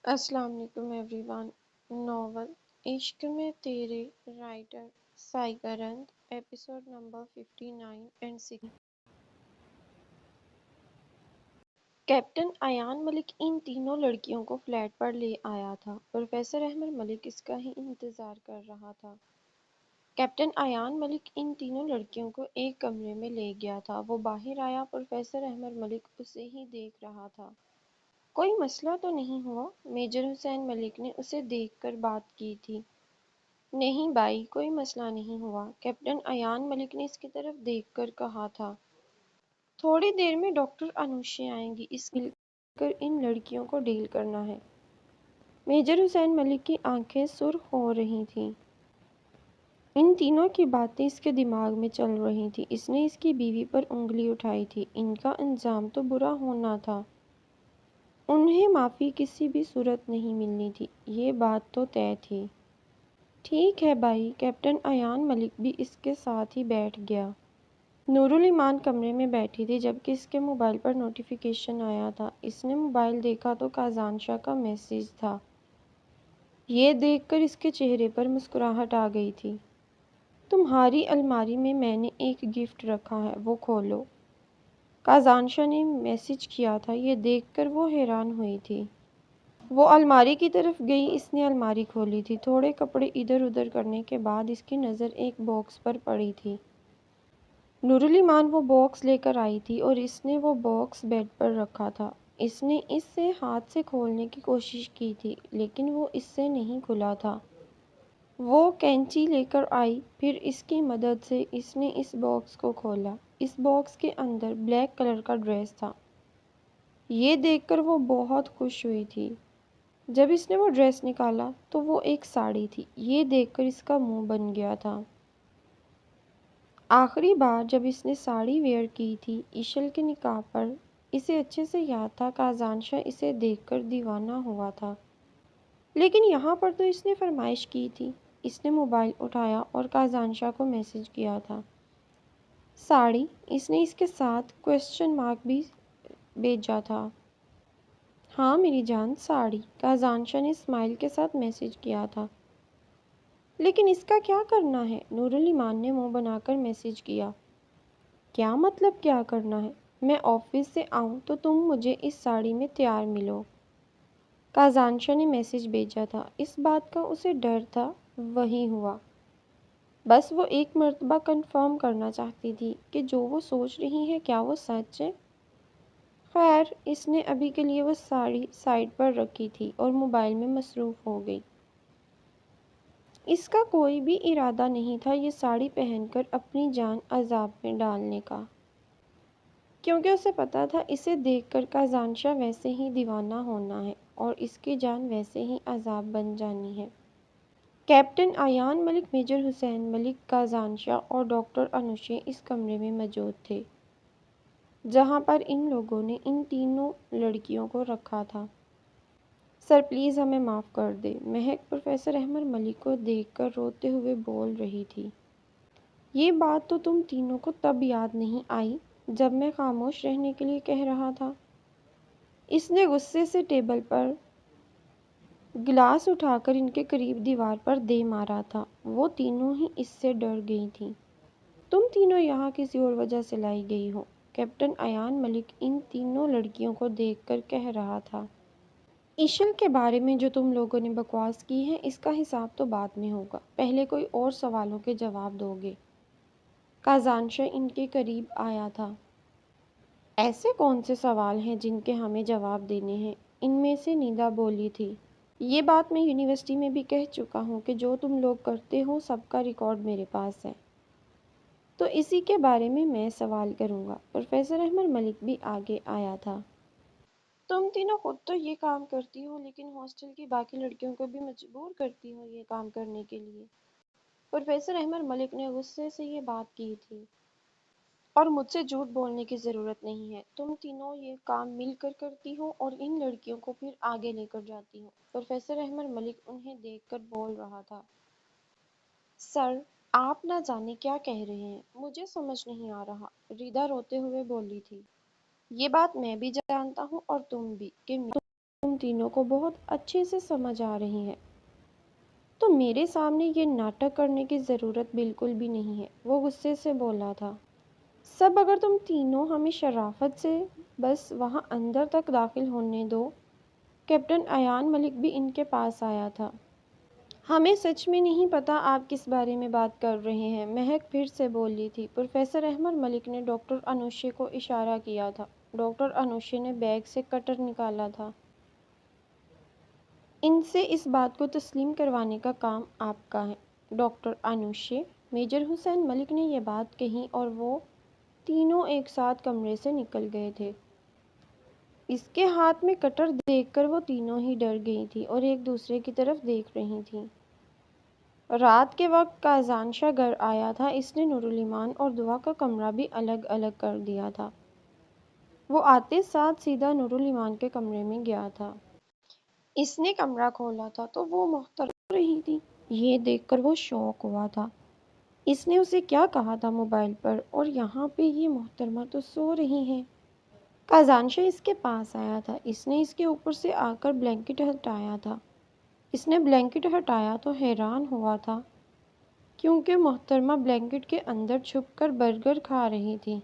السلام علیکم every one. Novel عشق میں تیرے رائٹر سائیگرند episode number 59 and 60۔ Captain Ayan Malik ان تینوں لڑکیوں کو فلیٹ پر لے آیا تھا۔ پروفیسر احمد ملک اس کا ہی انتظار کر رہا تھا۔ کیپٹن ایان ملک ان تینوں لڑکیوں کو ایک کمرے میں لے گیا تھا۔ وہ باہر آیا، پروفیسر احمد ملک اسے ہی دیکھ رہا تھا۔ کوئی مسئلہ تو نہیں ہوا؟ میجر حسین ملک نے اسے دیکھ کر بات کی تھی۔ نہیں بھائی، کوئی مسئلہ نہیں ہوا، کیپٹن ایان ملک نے اس کی طرف دیکھ کر کہا تھا۔ تھوڑی دیر میں ڈاکٹر انوشے آئیں گی، اس مل کر ان لڑکیوں کو ڈیل کرنا ہے۔ میجر حسین ملک کی آنکھیں سرخ ہو رہی تھیں۔ ان تینوں کی باتیں اس کے دماغ میں چل رہی تھیں۔ اس نے اس کی بیوی پر انگلی اٹھائی تھی۔ ان کا انجام تو برا ہونا تھا۔ انہیں معافی کسی بھی صورت نہیں ملنی تھی، یہ بات تو طے تھی۔ ٹھیک ہے بھائی، کیپٹن ایان ملک بھی اس کے ساتھ ہی بیٹھ گیا۔ نورالایمان کمرے میں بیٹھی تھی جبکہ اس کے موبائل پر نوٹیفیکیشن آیا تھا۔ اس نے موبائل دیکھا تو کازانشا کا میسیج تھا۔ یہ دیکھ کر اس کے چہرے پر مسکراہٹ آ گئی تھی۔ تمہاری الماری میں نے ایک گفٹ رکھا ہے، وہ کھولو۔ کازانشا نے میسیج کیا تھا۔ یہ دیکھ کر وہ حیران ہوئی تھی۔ وہ الماری کی طرف گئی، اس نے الماری کھولی تھی۔ تھوڑے کپڑے ادھر ادھر کرنے کے بعد اس کی نظر ایک باکس پر پڑی تھی۔ نورالایمان وہ باکس لے کر آئی تھی اور اس نے وہ باکس بیڈ پر رکھا تھا۔ اس نے اسے ہاتھ سے کھولنے کی کوشش کی تھی لیکن وہ اس سے نہیں کھلا تھا۔ وہ کینچی لے کر آئی، پھر اس کی مدد سے اس نے اس باکس کو کھولا۔ اس باکس کے اندر بلیک کلر کا ڈریس تھا۔ یہ دیکھ کر وہ بہت خوش ہوئی تھی۔ جب اس نے وہ ڈریس نکالا تو وہ ایک ساڑی تھی۔ یہ دیکھ کر اس کا منہ بن گیا تھا۔ آخری بار جب اس نے ساڑی ویئر کی تھی ایشل کے نکاح پر، اسے اچھے سے یاد تھا۔ کازانشا اسے دیکھ کر دیوانہ ہوا تھا، لیکن یہاں پر تو اس نے فرمائش کی تھی۔ اس نے موبائل اٹھایا اور کازانشا کو میسیج کیا تھا۔ ساڑی؟ اس نے اس کے ساتھ کوسچن مارک بھی بھیجا تھا۔ ہاں میری جان، ساڑی، کازانشا نے اسمائل کے ساتھ میسیج کیا تھا۔ لیکن اس کا کیا کرنا ہے؟ نورالایمان نے منہ بنا کر میسیج کیا۔ کیا مطلب کیا کرنا ہے؟ میں آفس سے آؤں تو تم مجھے اس ساڑی میں تیار ملو۔ کازانشا نے میسیج بھیجا تھا۔ اس بات کا اسے ڈر تھا، وہی ہوا۔ بس وہ ایک مرتبہ کنفرم کرنا چاہتی تھی کہ جو وہ سوچ رہی ہے کیا وہ سچ ہے۔ خیر، اس نے ابھی کے لیے وہ ساڑی سائیڈ پر رکھی تھی اور موبائل میں مصروف ہو گئی۔ اس کا کوئی بھی ارادہ نہیں تھا یہ ساڑی پہن کر اپنی جان عذاب میں ڈالنے کا، کیونکہ اسے پتا تھا اسے دیکھ کر کازانشا ویسے ہی دیوانہ ہونا ہے اور اس کی جان ویسے ہی عذاب بن جانی ہے۔ کیپٹن ایان ملک، میجر حسین ملک، کازانشا اور ڈاکٹر انوشے اس کمرے میں موجود تھے جہاں پر ان لوگوں نے ان تینوں لڑکیوں کو رکھا تھا۔ سر پلیز ہمیں معاف کر دیں، مہک پروفیسر احمد ملک کو دیکھ کر روتے ہوئے بول رہی تھی۔ یہ بات تو تم تینوں کو تب یاد نہیں آئی جب میں خاموش رہنے کے لیے کہہ رہا تھا؟ اس نے غصے سے ٹیبل پر گلاس اٹھا کر ان کے قریب دیوار پر دے مارا تھا۔ وہ تینوں ہی اس سے ڈر گئی تھیں۔ تم تینوں یہاں کسی اور وجہ سے لائی گئی ہو، کیپٹن ایان ملک ان تینوں لڑکیوں کو دیکھ کر کہہ رہا تھا۔ ایشل کے بارے میں جو تم لوگوں نے بکواس کی ہے اس کا حساب تو بعد میں ہوگا، پہلے کوئی اور سوالوں کے جواب دو گے۔ کازانشا ان کے قریب آیا تھا۔ ایسے کون سے سوال ہیں جن کے ہمیں جواب دینے ہیں؟ ان میں سے نیدا بولی تھی۔ یہ بات میں یونیورسٹی میں بھی کہہ چکا ہوں کہ جو تم لوگ کرتے ہو سب کا ریکارڈ میرے پاس ہے، تو اسی کے بارے میں سوال کروں گا۔ پروفیسر احمد ملک بھی آگے آیا تھا۔ تم تینوں خود تو یہ کام کرتی ہو لیکن ہاسٹل کی باقی لڑکیوں کو بھی مجبور کرتی ہو یہ کام کرنے کے لیے۔ پروفیسر احمد ملک نے غصے سے یہ بات کی تھی۔ اور مجھ سے جھوٹ بولنے کی ضرورت نہیں ہے، تم تینوں یہ کام مل کر کرتی ہو اور ان لڑکیوں کو پھر آگے لے کر جاتی ہو۔ پروفیسر احمد ملک انہیں دیکھ کر بول رہا تھا۔ سر، آپ نہ جانے کیا کہہ رہے ہیں، مجھے سمجھ نہیں آ رہا، ریدا روتے ہوئے بولی تھی۔ یہ بات میں بھی جانتا ہوں اور تم بھی کہ تم تینوں کو بہت اچھے سے سمجھ آ رہی ہے، تو میرے سامنے یہ ناٹک کرنے کی ضرورت بالکل بھی نہیں ہے، وہ غصے سے بولا تھا۔ سب اگر تم تینوں ہمیں شرافت سے بس وہاں اندر تک داخل ہونے دو۔ کیپٹن ایان ملک بھی ان کے پاس آیا تھا۔ ہمیں سچ میں نہیں پتا آپ کس بارے میں بات کر رہے ہیں، مہک پھر سے بولی تھی۔ پروفیسر احمد ملک نے ڈاکٹر انوشے کو اشارہ کیا تھا۔ ڈاکٹر انوشے نے بیگ سے کٹر نکالا تھا۔ ان سے اس بات کو تسلیم کروانے کا کام آپ کا ہے، ڈاکٹر انوشے۔ میجر حسین ملک نے یہ بات کہی اور وہ تینوں ایک ساتھ کمرے سے نکل گئے تھے۔ اس کے ہاتھ میں کٹر دیکھ کر وہ تینوں ہی ڈر گئی تھی اور ایک دوسرے کی طرف دیکھ رہی تھیں۔ رات کے وقت کازان شاہ گھر آیا تھا۔ اس نے نور الایمان اور دعا کا کمرہ بھی الگ الگ کر دیا تھا۔ وہ آتے ساتھ سیدھا نور الایمان کے کمرے میں گیا تھا۔ اس نے کمرہ کھولا تھا تو وہ محترمہ رہی تھی۔ یہ دیکھ کر وہ شوق ہوا تھا۔ اس نے اسے کیا کہا تھا موبائل پر، اور یہاں پہ یہ محترمہ تو سو رہی ہے۔ کازان شاہ اس کے پاس آیا تھا۔ اس نے اس کے اوپر سے آ کر بلینکٹ ہٹایا تھا۔ اس نے بلینکٹ ہٹایا تو حیران ہوا تھا کیونکہ محترمہ بلینکٹ کے اندر چھپ کر برگر کھا رہی تھی۔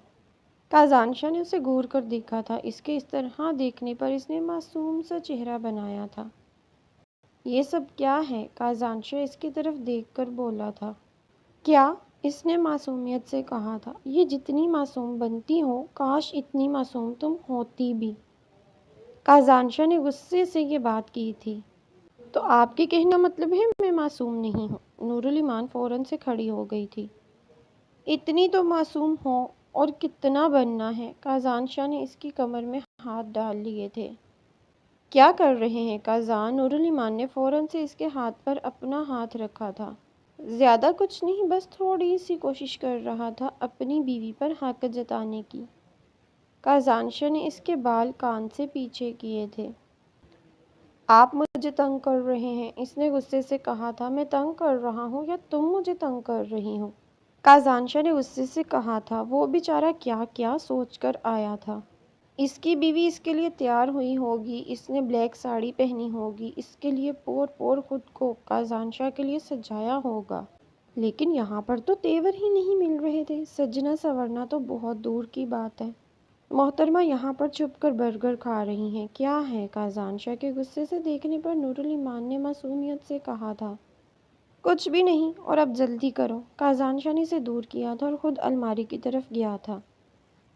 کازان شاہ نے اسے گھور کر دیکھا تھا۔ اس کے اس طرح دیکھنے پر اس نے معصوم سا چہرہ بنایا تھا۔ یہ سب کیا ہے؟ کازان شاہ اس کی طرف دیکھ کر بولا تھا۔ کیا؟ اس نے معصومیت سے کہا تھا۔ یہ جتنی معصوم بنتی ہو، کاش اتنی معصوم تم ہوتی بھی۔ کازان شاہ نے غصے سے یہ بات کی تھی۔ تو آپ کے کہنا مطلب ہے میں معصوم نہیں ہوں؟ نور الایمان فوراً سے کھڑی ہو گئی تھی۔ اتنی تو معصوم ہو اور کتنا بننا ہے؟ کازان شاہ نے اس کی کمر میں ہاتھ ڈال لیے تھے۔ کیا کر رہے ہیں کازان؟ نور الایمان نے فوراً سے اس کے ہاتھ پر اپنا ہاتھ رکھا تھا۔ زیادہ کچھ نہیں، بس تھوڑی سی کوشش کر رہا تھا اپنی بیوی پر حق جتانے کی۔ کازان شاہ نے اس کے بال کان سے پیچھے کیے تھے۔ آپ مجھے تنگ کر رہے ہیں، اس نے غصے سے کہا تھا۔ میں تنگ کر رہا ہوں یا تم مجھے تنگ کر رہی ہو؟ کازان شاہ نے غصے سے کہا تھا۔ وہ بیچارہ کیا کیا سوچ کر آیا تھا۔ اس کی بیوی اس کے لیے تیار ہوئی ہوگی، اس نے بلیک ساڑی پہنی ہوگی، اس کے لیے پور پور خود کو کازان شاہ کے لیے سجایا ہوگا، لیکن یہاں پر تو تیور ہی نہیں مل رہے تھے۔ سجنا سنورنا تو بہت دور کی بات ہے۔ محترمہ یہاں پر چھپ کر برگر کھا رہی ہیں، کیا ہے؟ کازان شاہ کے غصے سے دیکھنے پر نور الایمان نے معصومیت سے کہا تھا۔ کچھ بھی نہیں، اور اب جلدی کرو۔ کازان شاہ نے اسے دور کیا تھا اور خود الماری کی طرف گیا تھا۔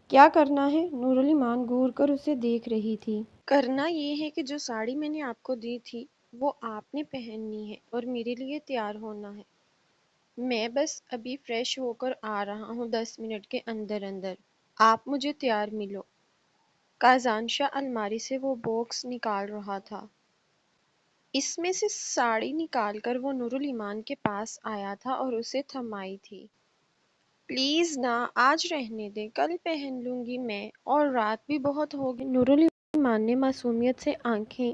کیا کرنا ہے؟ نور الایمان گھور کر اسے دیکھ رہی تھی۔ کرنا یہ ہے کہ جو ساڑی میں نے آپ کو دی تھی وہ آپ نے پہننی ہے اور میرے لیے تیار ہونا ہے۔ میں بس ابھی فریش ہو کر آ رہا ہوں، 10 منٹ کے اندر اندر آپ مجھے تیار ملو۔ کازان شاہ الماری سے وہ باکس نکال رہا تھا۔ اس میں سے ساڑی نکال کر وہ نور الایمان کے پاس آیا تھا اور اسے تھمائی تھی۔ پلیز نا، آج رہنے دیں، کل پہن لوں گی میں، اور رات بھی بہت ہوگئی۔ نور الایمان نے معصومیت سے آنکھیں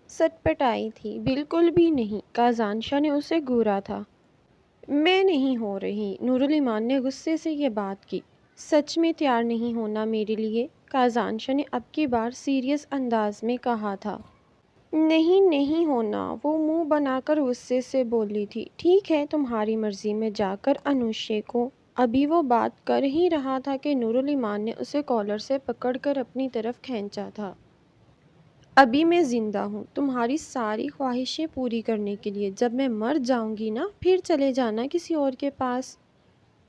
سٹ پٹائی تھی۔ بالکل بھی نہیں، کازان شاہ نے اسے گھورا تھا۔ میں نہیں ہو رہی۔ نور الایمان نے غصے سے یہ بات کی۔ سچ میں تیار نہیں ہونا میرے لیے؟ کازان شاہ نے اب کی بار سیریس انداز میں کہا تھا۔ نہیں نہیں ہونا، وہ منہ بنا کر غصے سے بولی تھی۔ ٹھیک ہے، تمہاری مرضی۔ میں جا کر انوشے کو۔ ابھی وہ بات کر ہی رہا تھا کہ نور الایمان نے اسے کالر سے پکڑ کر اپنی طرف کھینچا تھا۔ ابھی میں زندہ ہوں تمہاری ساری خواہشیں پوری کرنے کے لیے، جب میں مر جاؤں گی نا پھر چلے جانا کسی اور کے پاس۔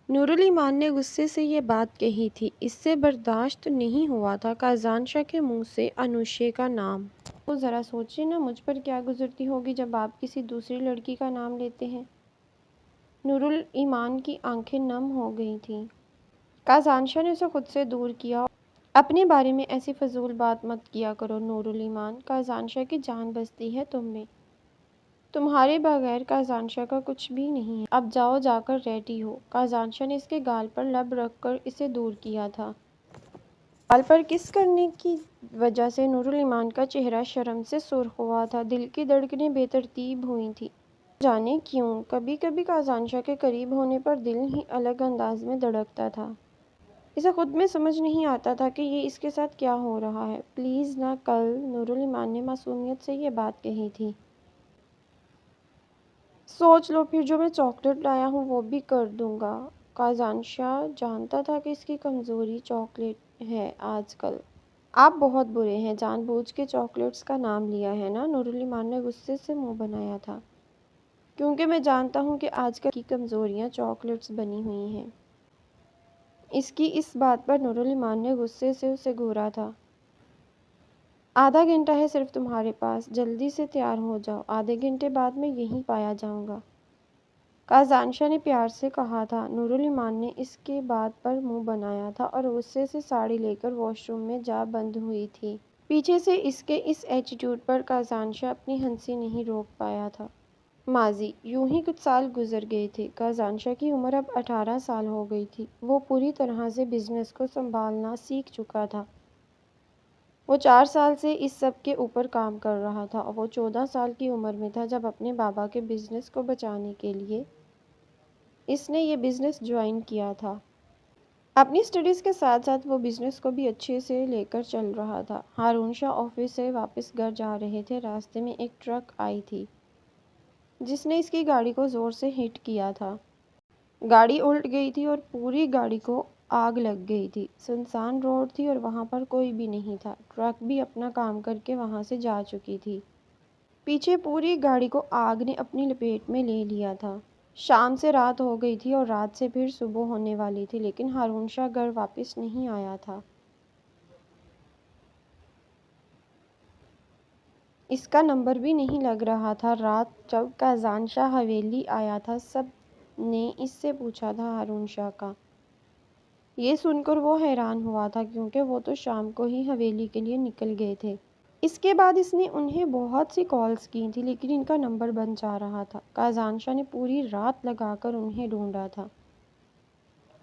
نور الایمان نے غصے سے یہ بات کہی تھی۔ اس سے برداشت نہیں ہوا تھا کازان شاہ کے منہ سے انوشے کا نام۔ تو ذرا سوچیں نا مجھ پر کیا گزرتی ہوگی جب آپ کسی دوسری لڑکی کا نام لیتے ہیں۔ نور الایمان کی آنکھیں نم ہو گئی تھیں۔ کازان شاہ نے اسے خود سے دور کیا۔ اپنے بارے میں ایسی فضول بات مت کیا کرو نور الایمان، کازان شاہ کی جان بستی ہے تم میں۔ تمہارے بغیر کازان شاہ کا کچھ بھی نہیں ہے۔ اب جاؤ، جا کر ریڈی ہو۔ کازان شاہ نے اس کے گال پر لب رکھ کر اسے دور کیا تھا۔ گال پر کس کرنے کی وجہ سے نور الایمان کا چہرہ شرم سے سرخ ہوا تھا۔ دل کی دھڑکنیں بے ترتیب ہوئی تھیں۔ جانے کیوں، کبھی کبھی کازان شاہ کے قریب ہونے پر دل ہی الگ انداز میں دھڑکتا تھا۔ اسے خود میں سمجھ نہیں آتا تھا کہ یہ اس کے ساتھ کیا ہو رہا ہے۔ پلیز نہ، کل نورالایمان نے معصومیت سے یہ بات کہی تھی۔ سوچ لو پھر، جو میں چاکلیٹ لایا ہوں وہ بھی کر دوں گا۔ کازانشا جانتا تھا کہ اس کی کمزوری چاکلیٹ ہے آج کل۔ آپ بہت برے ہیں، جان بوجھ کے چاکلیٹس کا نام لیا ہے نا؟ نورالایمان نے غصے سے منہ بنایا تھا۔ کیونکہ میں جانتا ہوں کہ آج کل کی کمزوریاں چاکلیٹس بنی ہوئی ہیں۔ اس کی اس بات پر نورالایمان نے غصے سے اسے گھورا تھا۔ آدھا گھنٹہ ہے صرف تمہارے پاس، جلدی سے تیار ہو جاؤ، آدھے گھنٹے بعد میں یہیں پایا جاؤں گا، کازانشا نے پیار سے کہا تھا۔ نورالایمان نے اس کے بات پر منہ بنایا تھا اور غصے سے ساڑی لے کر واش روم میں جا بند ہوئی تھی۔ پیچھے سے اس کے اس ایٹیٹیوڈ پر کازانشا اپنی ہنسی نہیں روک پایا تھا۔ ماضی، یوں ہی کچھ سال گزر گئے تھے۔ کازانشا کی عمر اب 18 سال ہو گئی تھی۔ وہ پوری طرح سے بزنس کو سنبھالنا سیکھ چکا تھا۔ وہ 4 سال سے اس سب کے اوپر کام کر رہا تھا۔ وہ 14 سال کی عمر میں تھا جب اپنے بابا کے بزنس کو بچانے کے لیے اس نے یہ بزنس جوائن کیا تھا۔ اپنی اسٹڈیز کے ساتھ ساتھ وہ بزنس کو بھی اچھے سے لے کر چل رہا تھا۔ ہارون شاہ آفس سے واپس گھر جا رہے تھے۔ راستے میں ایک ٹرک آئی تھی جس نے اس کی گاڑی کو زور سے ہٹ کیا تھا۔ گاڑی الٹ گئی تھی اور پوری گاڑی کو آگ لگ گئی تھی۔ سنسان روڈ تھی اور وہاں پر کوئی بھی نہیں تھا۔ ٹرک بھی اپنا کام کر کے وہاں سے جا چکی تھی۔ پیچھے پوری گاڑی کو آگ نے اپنی لپیٹ میں لے لیا تھا۔ شام سے رات ہو گئی تھی اور رات سے پھر صبح ہونے والی تھی، لیکن ہارون شاہ گھر واپس نہیں آیا تھا۔ اس کا نمبر بھی نہیں لگ رہا تھا۔ رات جب کازانشا حویلی آیا تھا، سب نے اس سے پوچھا تھا ہارون شاہ کا۔ یہ سن کر وہ حیران ہوا تھا کیونکہ وہ تو شام کو ہی حویلی کے لیے نکل گئے تھے۔ اس کے بعد اس نے انہیں بہت سی کالز کی تھیں لیکن ان کا نمبر بند جا رہا تھا۔ کازانشا نے پوری رات لگا کر انہیں ڈھونڈا تھا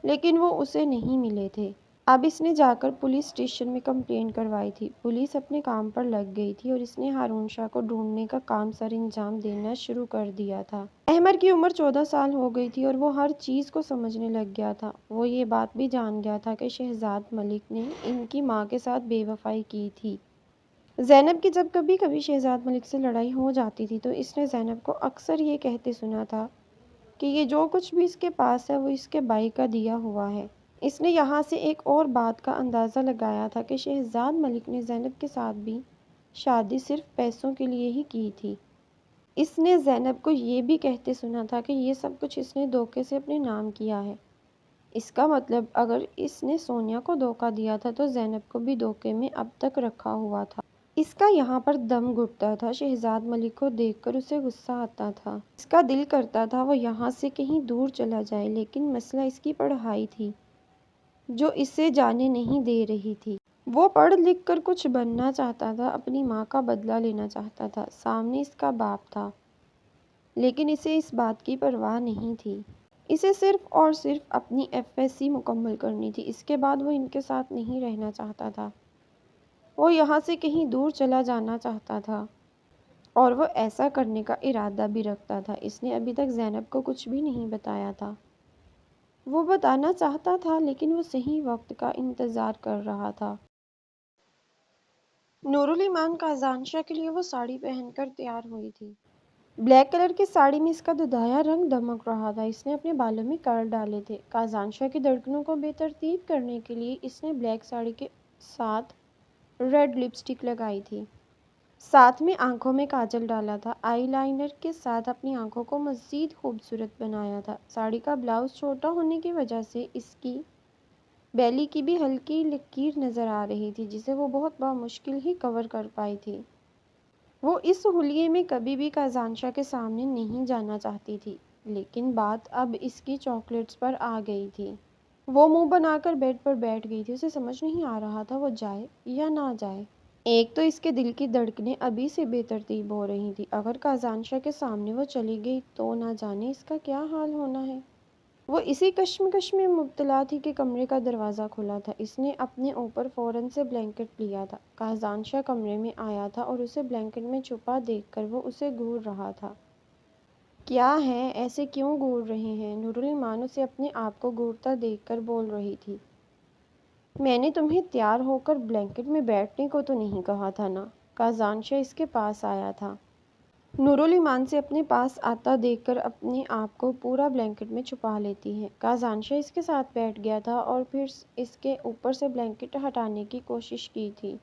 لیکن وہ اسے نہیں ملے تھے۔ اب اس نے جا کر پولیس اسٹیشن میں کمپلین کروائی تھی۔ پولیس اپنے کام پر لگ گئی تھی اور اس نے ہارون شاہ کو ڈھونڈنے کا کام سر انجام دینا شروع کر دیا تھا۔ احمر کی عمر 14 سال ہو گئی تھی اور وہ ہر چیز کو سمجھنے لگ گیا تھا۔ وہ یہ بات بھی جان گیا تھا کہ شہزاد ملک نے ان کی ماں کے ساتھ بے وفائی کی تھی۔ زینب کی جب کبھی کبھی شہزاد ملک سے لڑائی ہو جاتی تھی تو اس نے زینب کو اکثر یہ کہتے سنا تھا کہ یہ جو کچھ بھی اس کے پاس ہے وہ اس کے بھائی کا دیا ہوا ہے۔ اس نے یہاں سے ایک اور بات کا اندازہ لگایا تھا کہ شہزاد ملک نے زینب کے ساتھ بھی شادی صرف پیسوں کے لیے ہی کی تھی۔ اس نے زینب کو یہ بھی کہتے سنا تھا کہ یہ سب کچھ اس نے دھوکے سے اپنے نام کیا ہے۔ اس کا مطلب اگر اس نے سونیا کو دھوکا دیا تھا تو زینب کو بھی دھوکے میں اب تک رکھا ہوا تھا۔ اس کا یہاں پر دم گھٹتا تھا۔ شہزاد ملک کو دیکھ کر اسے غصہ آتا تھا۔ اس کا دل کرتا تھا وہ یہاں سے کہیں دور چلا جائے، لیکن مسئلہ اس کی پڑھائی تھی جو اسے جانے نہیں دے رہی تھی۔ وہ پڑھ لکھ کر کچھ بننا چاہتا تھا، اپنی ماں کا بدلہ لینا چاہتا تھا۔ سامنے اس کا باپ تھا لیکن اسے اس بات کی پرواہ نہیں تھی۔ اسے صرف اور صرف اپنی FSC مکمل کرنی تھی۔ اس کے بعد وہ ان کے ساتھ نہیں رہنا چاہتا تھا۔ وہ یہاں سے کہیں دور چلا جانا چاہتا تھا اور وہ ایسا کرنے کا ارادہ بھی رکھتا تھا۔ اس نے ابھی تک زینب کو کچھ بھی نہیں بتایا تھا۔ وہ بتانا چاہتا تھا لیکن وہ صحیح وقت کا انتظار کر رہا تھا۔ نورالایمان کازانشا کے لیے وہ ساڑی پہن کر تیار ہوئی تھی۔ بلیک کلر کی ساڑی میں اس کا دودھایا رنگ دمک رہا تھا۔ اس نے اپنے بالوں میں کرل ڈالے تھے۔ کازانشا کی دھڑکنوں کو بے ترتیب کرنے کے لیے اس نے بلیک ساڑی کے ساتھ ریڈ لپسٹک لگائی تھی۔ ساتھ میں آنکھوں میں کاجل ڈالا تھا۔ آئی لائنر کے ساتھ اپنی آنکھوں کو مزید خوبصورت بنایا تھا۔ ساڑی کا بلاؤز چھوٹا ہونے کی وجہ سے اس کی بیلی کی بھی ہلکی لکیر نظر آ رہی تھی جسے وہ بہت بامشکل ہی کور کر پائی تھی۔ وہ اس حلیے میں کبھی بھی کازانشا کے سامنے نہیں جانا چاہتی تھی، لیکن بات اب اس کی چاکلیٹس پر آ گئی تھی۔ وہ منہ بنا کر بیڈ پر بیٹھ گئی تھی۔ اسے سمجھ نہیں آ رہا تھا وہ جائے یا نہ جائے۔ ایک تو اس کے دل کی دھڑکنیں ابھی سے بے ترتیب ہو رہی تھیں۔ اگر کازانشا کے سامنے وہ چلی گئی تو نہ جانے اس کا کیا حال ہونا ہے۔ وہ اسی کشمکش میں مبتلا تھی کہ کمرے کا دروازہ کھلا تھا۔ اس نے اپنے اوپر فوراً سے بلینکٹ لیا تھا۔ کازانشا کمرے میں آیا تھا اور اسے بلینکٹ میں چھپا دیکھ کر وہ اسے گھور رہا تھا۔ کیا ہے، ایسے کیوں گھور رہے ہیں؟ نورالایمان اسے اپنے آپ کو گھورتا دیکھ کر بول رہی تھی۔ میں نے تمہیں تیار ہو کر بلینکٹ میں بیٹھنے کو تو نہیں کہا تھا نا؟ کازانشا اس کے پاس آیا تھا، نورالایمان سے اپنے پاس آتا دیکھ کر اپنے آپ کو پورا بلینکٹ میں چھپا لیتی ہے۔ کازانشا اس کے ساتھ بیٹھ گیا تھا اور پھر اس کے اوپر سے بلینکٹ ہٹانے کی کوشش کی تھی،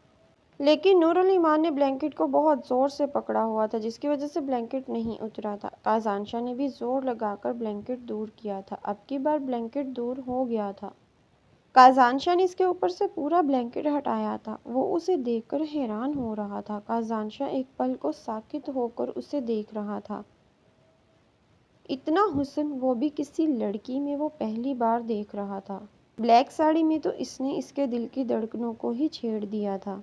لیکن نورالایمان نے بلینکٹ کو بہت زور سے پکڑا ہوا تھا، جس کی وجہ سے بلینکٹ نہیں اترا تھا۔ کازانشا نے بھی زور لگا کر بلینکٹ دور کیا تھا، اب کی بار بلینکٹ دور ہو گیا تھا۔ کازانشا نے اس کے اوپر سے پورا بلینکٹ ہٹایا تھا، وہ اسے دیکھ کر حیران ہو رہا تھا۔ کازانشا ایک پل کو ساکت ہو کر اسے دیکھ رہا تھا۔ اتنا حسن، وہ بھی کسی لڑکی میں، وہ پہلی بار دیکھ رہا تھا۔ بلیک ساڑی میں تو اس نے اس کے دل کی دھڑکنوں کو ہی چھیڑ دیا تھا۔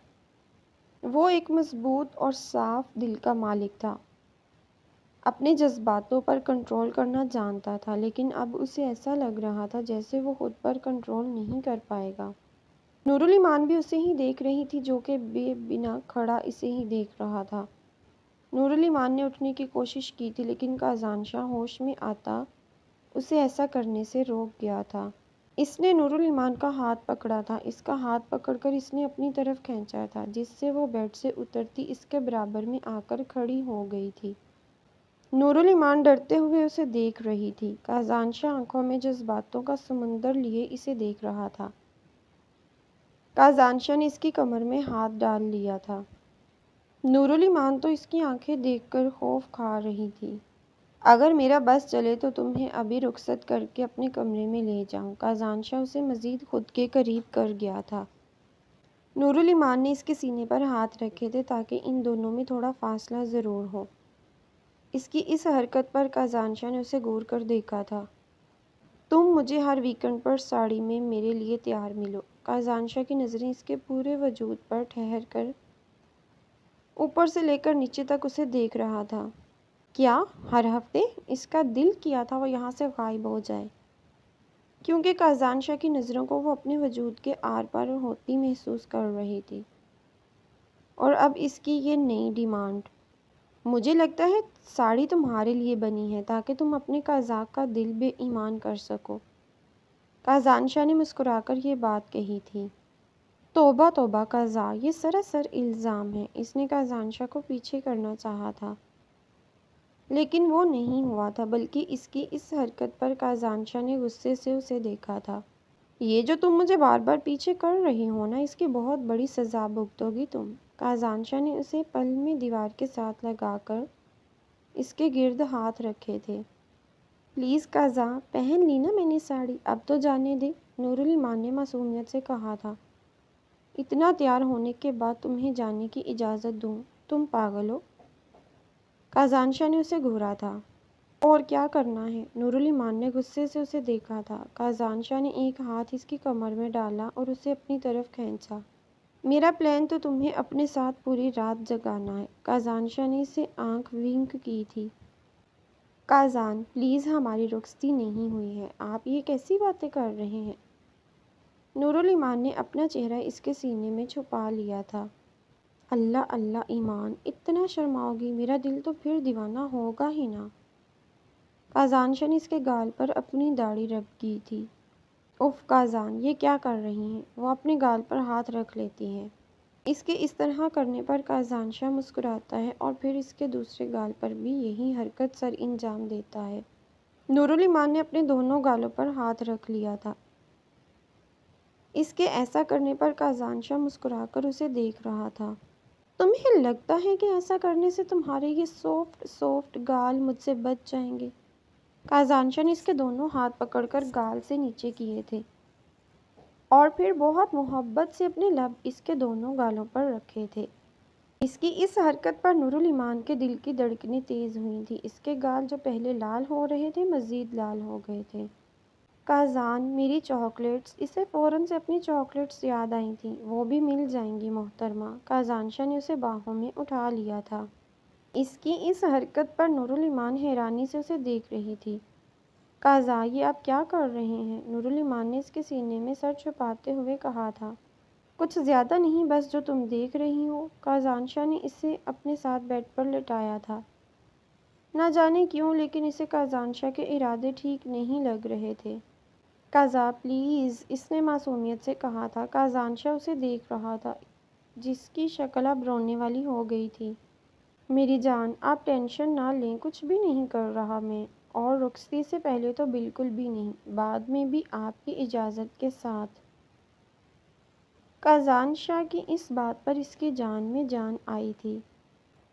وہ ایک مضبوط اور صاف دل کا مالک تھا، اپنے جذباتوں پر کنٹرول کرنا جانتا تھا، لیکن اب اسے ایسا لگ رہا تھا جیسے وہ خود پر کنٹرول نہیں کر پائے گا۔ نورالایمان بھی اسے ہی دیکھ رہی تھی، جو کہ بے بنا کھڑا اسے ہی دیکھ رہا تھا۔ نورالایمان نے اٹھنے کی کوشش کی تھی، لیکن کازانشا ہوش میں آتا اسے ایسا کرنے سے روک گیا تھا۔ اس نے نورالایمان کا ہاتھ پکڑا تھا، اس کا ہاتھ پکڑ کر اس نے اپنی طرف کھینچا تھا، جس سے وہ بیڈ سے اترتی اس کے برابر میں آ کر کھڑی ہو گئی تھی۔ نورالایمان ڈرتے ہوئے اسے دیکھ رہی تھی۔ کازانشا آنکھوں میں جذباتوں کا سمندر لیے اسے دیکھ رہا تھا۔ کازانشا نے اس کی کمر میں ہاتھ ڈال لیا تھا۔ نورالایمان تو اس کی آنکھیں دیکھ کر خوف کھا رہی تھی۔ اگر میرا بس چلے تو تمہیں ابھی رخصت کر کے اپنے کمرے میں لے جاؤں۔ کازانشا اسے مزید خود کے قریب کر گیا تھا۔ نورالایمان نے اس کے سینے پر ہاتھ رکھے تھے تاکہ ان دونوں میں تھوڑا فاصلہ ضرور ہو۔ اس کی اس حرکت پر کازانشا نے اسے گور کر دیکھا تھا۔ تم مجھے ہر ویکنڈ پر ساڑی میں میرے لیے تیار ملو۔ کازانشا کی نظریں اس کے پورے وجود پر ٹھہر کر اوپر سے لے کر نیچے تک اسے دیکھ رہا تھا۔ کیا ہر ہفتے؟ اس کا دل کیا تھا وہ یہاں سے غائب ہو جائے، کیونکہ کازانشا کی نظروں کو وہ اپنے وجود کے آر پار ہوتی محسوس کر رہی تھی۔ اور اب اس کی یہ نئی ڈیمانڈ! مجھے لگتا ہے ساڑی تمہارے لیے بنی ہے تاکہ تم اپنے قزاق کا دل بے ایمان کر سکو۔ کازانشا نے مسکرا کر یہ بات کہی تھی۔ توبہ توبہ قزاق، یہ سراسر الزام ہے۔ اس نے کازانشا کو پیچھے کرنا چاہا تھا، لیکن وہ نہیں ہوا تھا، بلکہ اس کی اس حرکت پر کازانشا نے غصے سے اسے دیکھا تھا۔ یہ جو تم مجھے بار بار پیچھے کر رہی ہو نا، اس کی بہت بڑی سزا بھگتو گی تم۔ کازانشا نے اسے پل میں دیوار کے ساتھ لگا کر اس کے گرد ہاتھ رکھے تھے۔ پلیز قزاق، پہن لی نا میں نے ساڑی، اب تو جانے دے، نورالایمان نے معصومیت سے کہا تھا۔ اتنا تیار ہونے کے بعد تمہیں جانے کی اجازت دوں؟ تم پاگل ہو؟ کازانشا نے اسے گھورا تھا۔ اور کیا کرنا ہے؟ نورالایمان نے غصے سے اسے دیکھا تھا۔ کازانشا نے ایک ہاتھ اس کی کمر میں ڈالا اور اسے اپنی طرف کھینچا۔ میرا پلان تو تمہیں اپنے ساتھ پوری رات جگانا ہے۔ کازانشا نے اسے آنکھ ونک کی تھی۔ کازان، پلیز، ہماری رخصتی نہیں ہوئی ہے، آپ یہ کیسی باتیں کر رہے ہیں؟ نورالایمان نے اپنا چہرہ اس کے سینے میں چھپا لیا تھا۔ اللہ اللہ ایمان، اتنا شرماؤ گی؟ میرا دل تو پھر دیوانہ ہوگا ہی نا۔ کازانشا نے اس کے گال پر اپنی داڑھی رگڑ کی تھی۔ اف کازان، یہ کیا کر رہی ہیں؟ وہ اپنے گال پر ہاتھ رکھ لیتی ہے۔ اس کے اس طرح کرنے پر کازانشا مسکراتا ہے اور پھر اس کے دوسرے گال پر بھی یہی حرکت سر انجام دیتا ہے۔ نورالایمان نے اپنے دونوں گالوں پر ہاتھ رکھ لیا تھا۔ اس کے ایسا کرنے پر کازانشا مسکرا کر اسے دیکھ رہا تھا۔ تمہیں لگتا ہے کہ ایسا کرنے سے تمہارے یہ سافٹ سافٹ گال مجھ سے بچ جائیں گے؟ کازانشا نے اس کے دونوں ہاتھ پکڑ کر گال سے نیچے کیے تھے اور پھر بہت محبت سے اپنے لب اس کے دونوں گالوں پر رکھے تھے۔ اس کی اس حرکت پر نورالایمان کے دل کی دھڑکنیں تیز ہوئی تھیں۔ اس کے گال جو پہلے لال ہو رہے تھے مزید لال ہو گئے تھے۔ کازان، میری چاکلیٹس! اسے فوراً سے اپنی چاکلیٹس یاد آئی تھیں۔ وہ بھی مل جائیں گی محترمہ۔ کازانشا نے اسے باہوں میں اٹھا لیا تھا۔ اس کی اس حرکت پر نورالایمان حیرانی سے اسے دیکھ رہی تھی۔ قزاق، یہ آپ کیا کر رہے ہیں؟ نورالایمان نے اس کے سینے میں سر چھپاتے ہوئے کہا تھا۔ کچھ زیادہ نہیں، بس جو تم دیکھ رہی ہو۔ کازانشا نے اسے اپنے ساتھ بیڈ پر لٹایا تھا۔ نہ جانے کیوں، لیکن اسے کازانشا کے ارادے ٹھیک نہیں لگ رہے تھے۔ قضا پلیز، اس نے معصومیت سے کہا تھا۔ کازانشا اسے دیکھ رہا تھا، جس کی شکل اب رونے والی ہو گئی تھی۔ میری جان، آپ ٹینشن نہ لیں، کچھ بھی نہیں کر رہا میں، اور رخصتی سے پہلے تو بالکل بھی نہیں، بعد میں بھی آپ کی اجازت کے ساتھ۔ کازانشا کی اس بات پر اس کی جان میں جان آئی تھی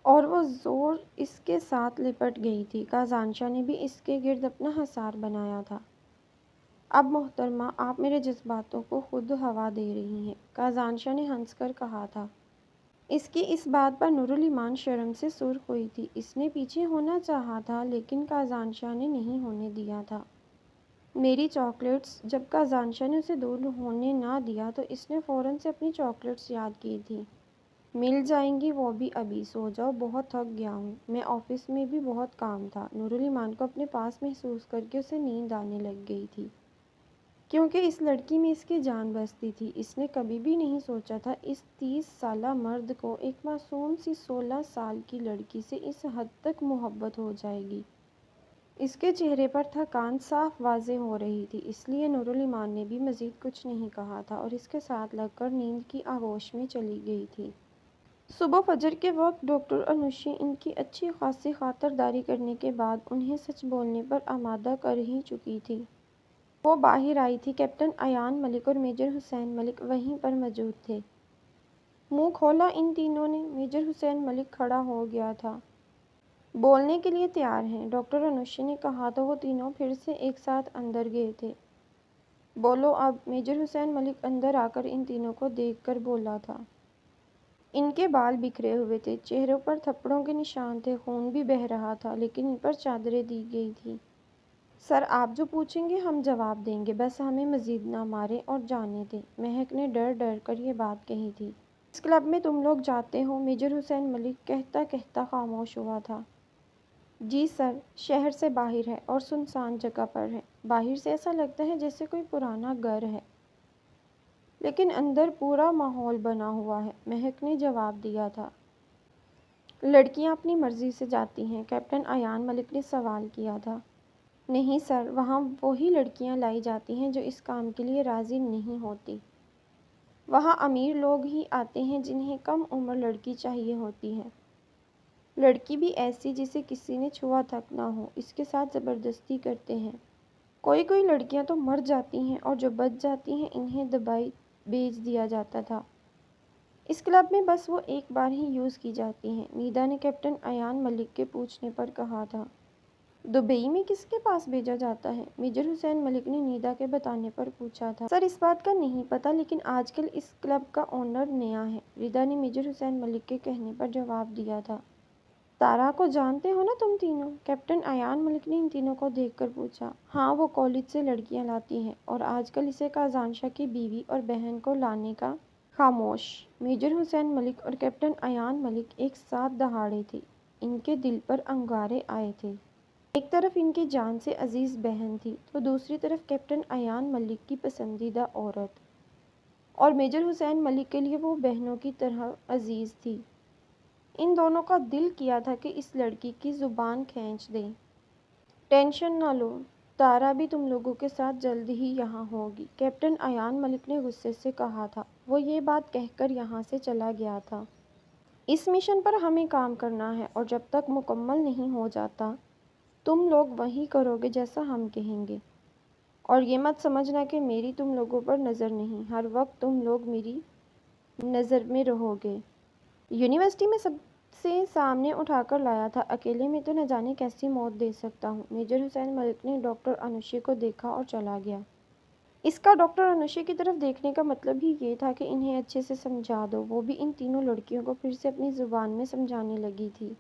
اور وہ زور اس کے ساتھ لپٹ گئی تھی۔ کازانشا نے بھی اس کے گرد اپنا حصار بنایا تھا۔ اب محترمہ، آپ میرے جذباتوں کو خود ہوا دے رہی ہیں، کازانشا نے ہنس کر کہا تھا۔ اس کی اس بات پر نورالایمان شرم سے سرخ ہوئی تھی۔ اس نے پیچھے ہونا چاہا تھا لیکن کازانشا نے نہیں ہونے دیا تھا۔ میری چاکلیٹس، جب کازانشا نے اسے دور ہونے نہ دیا تو اس نے فوراً سے اپنی چاکلیٹس یاد کی تھیں۔ مل جائیں گی وہ بھی ابھی، سو جاؤ، بہت تھک گیا ہوں میں، آفس میں بھی بہت کام تھا۔ نورالایمان کو اپنے پاس محسوس کر کے اسے نیند آنے لگ گئی تھی، کیونکہ اس لڑکی میں اس کی جان بستی تھی۔ اس نے کبھی بھی نہیں سوچا تھا اس 30 سالہ مرد کو ایک معصوم سی 16 سال کی لڑکی سے اس حد تک محبت ہو جائے گی۔ اس کے چہرے پر تھکان صاف واضح ہو رہی تھی، اس لیے نورالایمان نے بھی مزید کچھ نہیں کہا تھا اور اس کے ساتھ لگ کر نیند کی آغوش میں چلی گئی تھی۔ صبح فجر کے وقت ڈاکٹر انوشی ان کی اچھی خاصی خاطرداری کرنے کے بعد انہیں سچ بولنے پر آمادہ کر ہی چکی تھی۔ وہ باہر آئی تھی۔ کیپٹن ایان ملک اور میجر حسین ملک وہیں پر موجود تھے۔ منہ کھولا ان تینوں نے۔ میجر حسین ملک کھڑا ہو گیا تھا۔ بولنے کے لیے تیار ہیں، ڈاکٹر انوشی نے کہا تو وہ تینوں پھر سے ایک ساتھ اندر گئے تھے۔ بولو اب، میجر حسین ملک اندر آ کر ان تینوں کو دیکھ کر بولا تھا۔ ان کے بال بکھرے ہوئے تھے، چہروں پر تھپڑوں کے نشان تھے، خون بھی بہہ رہا تھا، لیکن ان پر چادریں دی گئی تھیں۔ سر، آپ جو پوچھیں گے ہم جواب دیں گے، بس ہمیں مزید نہ ماریں اور جانے دیں۔ مہک نے ڈر ڈر کر یہ بات کہی تھی۔ اس کلب میں تم لوگ جاتے ہو؟ میجر حسین ملک کہتا کہتا خاموش ہوا تھا۔ جی سر، شہر سے باہر ہے اور سنسان جگہ پر ہے۔ باہر سے ایسا لگتا ہے جیسے کوئی پرانا گھر ہے، لیکن اندر پورا ماحول بنا ہوا ہے، مہک نے جواب دیا تھا۔ لڑکیاں اپنی مرضی سے جاتی ہیں؟ کیپٹن ایان ملک نے سوال کیا تھا۔ نہیں سر، وہاں وہی لڑکیاں لائی جاتی ہیں جو اس کام کے لیے راضی نہیں ہوتی۔ وہاں امیر لوگ ہی آتے ہیں جنہیں کم عمر لڑکی چاہیے ہوتی ہے، لڑکی بھی ایسی جسے کسی نے چھوا تک نہ ہو، اس کے ساتھ زبردستی کرتے ہیں۔ کوئی لڑکیاں تو مر جاتی ہیں اور جو بچ جاتی ہیں انہیں دبائی بیچ دیا جاتا تھا۔ اس کلب میں بس وہ ایک بار ہی یوز کی جاتی ہیں، نیدا نے کیپٹن ایان ملک کے پوچھنے پر کہا تھا۔ دبئی میں کس کے پاس بھیجا جاتا ہے؟ میجر حسین ملک نے نیدا کے بتانے پر پوچھا تھا۔ سر، اس بات کا نہیں پتہ، لیکن آج کل اس کلب کا اونر نیا ہے، نیدا نے میجر حسین ملک کے کہنے پر جواب دیا تھا۔ تارا کو جانتے ہو نا تم تینوں؟ کیپٹن ایان ملک نے ان تینوں کو دیکھ کر پوچھا۔ ہاں، وہ کالج سے لڑکیاں لاتی ہے اور آج کل اسے کازانشا کی بیوی اور بہن کو لانے کا۔ خاموش! میجر حسین ملک اور کیپٹن ایان ملک ایک ساتھ دہاڑے تھے، ان کے دل پر انگارے آئے تھے۔ ایک طرف ان کی جان سے عزیز بہن تھی تو دوسری طرف کیپٹن ایان ملک کی پسندیدہ عورت، اور میجر حسین ملک کے لیے وہ بہنوں کی طرح عزیز تھی۔ ان دونوں کا دل کیا تھا کہ اس لڑکی کی زبان کھینچ دیں۔ ٹینشن نہ لو، تارا بھی تم لوگوں کے ساتھ جلد ہی یہاں ہوگی، کیپٹن ایان ملک نے غصے سے کہا تھا۔ وہ یہ بات کہہ کر یہاں سے چلا گیا تھا۔ اس مشن پر ہمیں کام کرنا ہے اور جب تک مکمل نہیں ہو جاتا تم لوگ وہی کرو گے جیسا ہم کہیں گے، اور یہ مت سمجھنا کہ میری تم لوگوں پر نظر نہیں، ہر وقت تم لوگ میری نظر میں رہو گے۔ یونیورسٹی میں سب سے سامنے اٹھا کر لایا تھا، اکیلے میں تو نہ جانے کیسی موت دے سکتا ہوں۔ میجر حسین ملک نے ڈاکٹر انوشی کو دیکھا اور چلا گیا۔ اس کا ڈاکٹر انوشی کی طرف دیکھنے کا مطلب ہی یہ تھا کہ انہیں اچھے سے سمجھا دو۔ وہ بھی ان تینوں لڑکیوں کو پھر سے اپنی زبان میں سمجھانے لگی تھی۔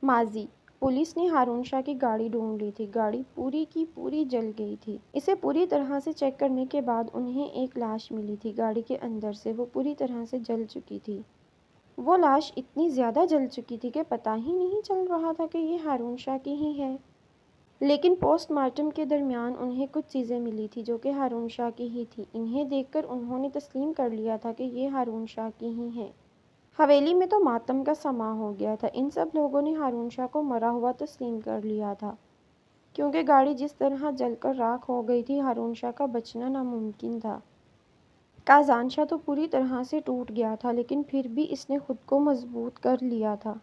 ماضی: پولیس نے ہارون شاہ کی گاڑی ڈھونڈ لی تھی، گاڑی پوری کی پوری جل گئی تھی۔ اسے پوری طرح سے چیک کرنے کے بعد انہیں ایک لاش ملی تھی گاڑی کے اندر سے، وہ پوری طرح سے جل چکی تھی۔ وہ لاش اتنی زیادہ جل چکی تھی کہ پتہ ہی نہیں چل رہا تھا کہ یہ ہارون شاہ کی ہی ہے، لیکن پوسٹ مارٹم کے درمیان انہیں کچھ چیزیں ملی تھیں جو کہ ہارون شاہ کی ہی تھیں۔ انہیں دیکھ کر انہوں نے تسلیم کر لیا تھا کہ یہ ہارون شاہ کی ہی ہیں۔ حویلی میں تو ماتم کا سماں ہو گیا تھا، ان سب لوگوں نے ہارون شاہ کو مرا ہوا تسلیم کر لیا تھا، کیونکہ گاڑی جس طرح جل کر راکھ ہو گئی تھی، ہارون شاہ کا بچنا ناممکن تھا۔ کازان شاہ تو پوری طرح سے ٹوٹ گیا تھا، لیکن پھر بھی اس نے خود کو مضبوط کر لیا تھا،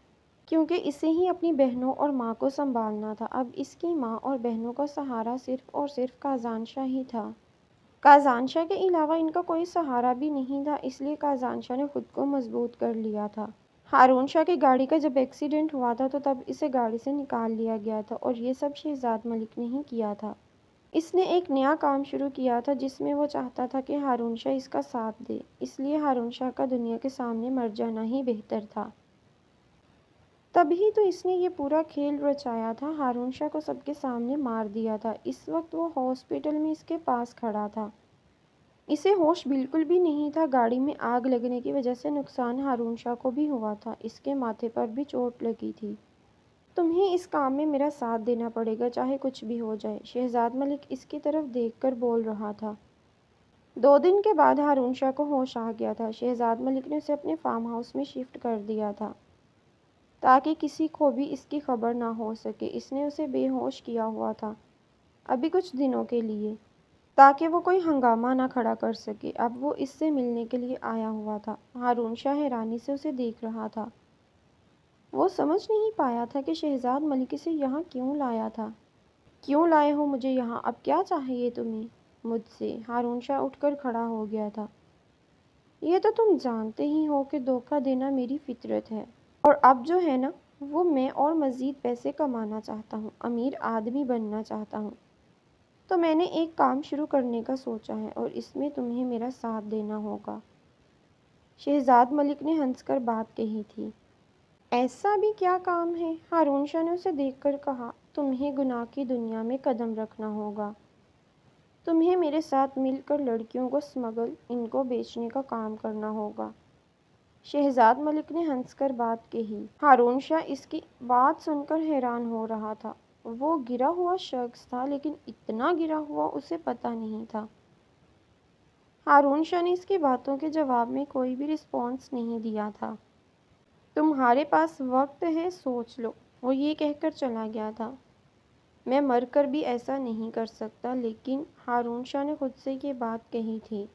کیونکہ اسے ہی اپنی بہنوں اور ماں کو سنبھالنا تھا۔ اب اس کی ماں اور بہنوں کا سہارا صرف اور صرف کازان شاہ ہی تھا۔ کازان شاہ کے علاوہ ان کا کوئی سہارا بھی نہیں تھا، اس لیے کازان شاہ نے خود کو مضبوط کر لیا تھا۔ ہارون شاہ کی گاڑی کا جب ایکسیڈنٹ ہوا تھا تو تب اسے گاڑی سے نکال لیا گیا تھا، اور یہ سب شہزاد ملک نے ہی کیا تھا۔ اس نے ایک نیا کام شروع کیا تھا جس میں وہ چاہتا تھا کہ ہارون شاہ اس کا ساتھ دے، اس لیے ہارون شاہ کا دنیا کے سامنے مر جانا ہی بہتر تھا۔ تبھی تو اس نے یہ پورا کھیل رچایا تھا، ہارون شاہ کو سب کے سامنے مار دیا تھا۔ اس وقت وہ ہاسپٹل میں اس کے پاس کھڑا تھا۔ اسے ہوش بالکل بھی نہیں تھا۔ گاڑی میں آگ لگنے کی وجہ سے نقصان ہارون شاہ کو بھی ہوا تھا، اس کے ماتھے پر بھی چوٹ لگی تھی۔ تمہیں اس کام میں میرا ساتھ دینا پڑے گا، چاہے کچھ بھی ہو جائے، شہزاد ملک اس کی طرف دیکھ کر بول رہا تھا۔ 2 دن کے بعد ہارون شاہ کو ہوش آ گیا تھا۔ شہزاد ملک نے اسے اپنے فارم ہاؤس میں شفٹ کر دیا تھا تاکہ کسی کو بھی اس کی خبر نہ ہو سکے۔ اس نے اسے بے ہوش کیا ہوا تھا ابھی کچھ دنوں کے لیے، تاکہ وہ کوئی ہنگامہ نہ کھڑا کر سکے۔ اب وہ اس سے ملنے کے لیے آیا ہوا تھا۔ ہارون شاہ حیرانی سے اسے دیکھ رہا تھا۔ وہ سمجھ نہیں پایا تھا کہ شہزاد ملک اسے یہاں کیوں لایا تھا۔ کیوں لائے ہو مجھے یہاں؟ اب کیا چاہیے تمہیں مجھ سے؟ ہارون شاہ اٹھ کر کھڑا ہو گیا تھا۔ یہ تو تم جانتے ہی ہو کہ دھوکہ دینا میری فطرت ہے، اور اب جو ہے نا وہ میں اور مزید پیسے کمانا چاہتا ہوں، امیر آدمی بننا چاہتا ہوں۔ تو میں نے ایک کام شروع کرنے کا سوچا ہے، اور اس میں تمہیں میرا ساتھ دینا ہوگا۔ شہزاد ملک نے ہنس کر بات کہی تھی۔ ایسا بھی کیا کام ہے؟ ہارون شاہ نے اسے دیکھ کر کہا۔ تمہیں گناہ کی دنیا میں قدم رکھنا ہوگا۔ تمہیں میرے ساتھ مل کر لڑکیوں کو سمگل، ان کو بیچنے کا کام کرنا ہوگا۔ شہزاد ملک نے ہنس کر بات کہی۔ ہارون شاہ اس کی بات سن کر حیران ہو رہا تھا۔ وہ گرا ہوا شخص تھا، لیکن اتنا گرا ہوا اسے پتہ نہیں تھا۔ ہارون شاہ نے اس کی باتوں کے جواب میں کوئی بھی رسپانس نہیں دیا تھا۔ تمہارے پاس وقت ہے، سوچ لو، وہ یہ کہہ کر چلا گیا تھا۔ میں مر کر بھی ایسا نہیں کر سکتا، لیکن ہارون شاہ نے خود سے یہ بات کہی تھی۔